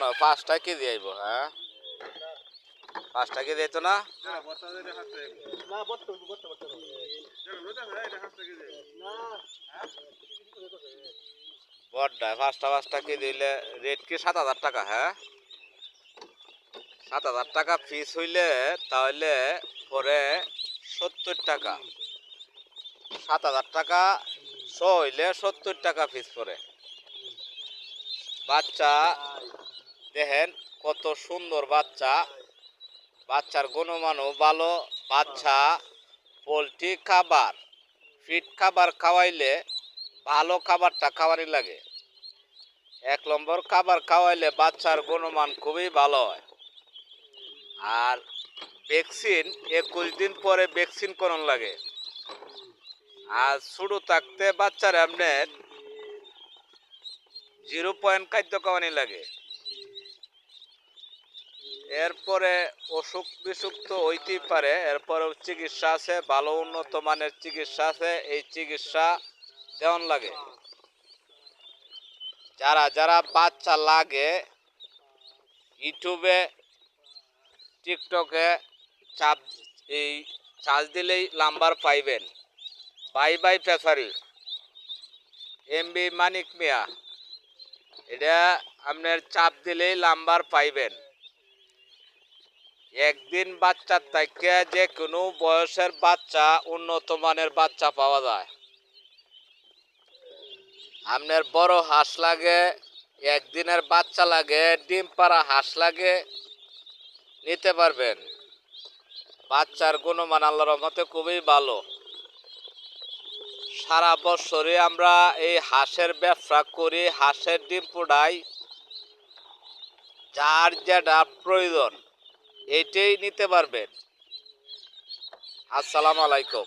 মনে হয় 5টা কেজি আইব। হ্যাঁ 5টা কেজি আইতো না। বড়টা 5টা কেজি হইলে রেট কি 7,000 টাকা? হ্যাঁ 7,000 টাকা পিস হইলে তাহলে পরে 70 টাকা। 7,000 টাকা হইলে 70 টাকা পিস পরে। বাচ্চা দেখেন কত সুন্দর বাচ্চা, বাচ্চার গুণমানও ভালো। বাচ্চা পোলট্রি খাবার ফিট খাবার খাওয়াইলে ভালো খাবারটা খাওয়ারই লাগে। 1 নম্বর খাবার খাওয়াইলে বাচ্চার গুণমান খুবই ভালো হয়। আর ভ্যাকসিন 21 দিন পরে ভ্যাকসিন করন লাগে। আর ছোটো থাকতে বাচ্চার আপনার 0 খাদ্য খাওয়ানি লাগে। এরপরে অসুখ বিসুখ তো হইতেই পারে, এরপরে চিকিৎসা আছে, ভালো উন্নত মানের চিকিৎসা আছে, এই চিকিৎসা দেওয়ান লাগে। যারা যারা বাচ্চা লাগে ইউটিউবে টিকটকে চাপ এই চার্জ দিলেই নাম্বার পাইবেন। বাই বাই পেসারি এমবি মানিক মিয়া, এটা আপনার চাপ দিলেই নাম্বার পাইবেন। একদিন বাচ্চার থেকে যে কোনো বয়সের বাচ্চা উন্নত মানের বাচ্চা পাওয়া যায়। আপনার বড় হাঁস লাগে, একদিনের বাচ্চা লাগে, ডিম পাড়া হাঁস লাগে, নিতে পারবেন। বাচ্চার গুণমান আল্লাহর রহমতে খুবই ভালো। সারা বছরে আমরা এই হাঁসের ব্যবসা করি, হাঁসের ডিম পোড়াই। যার যেটা প্রয়োজন এটাই নিতে পারবেন। আসসালামু আলাইকুম।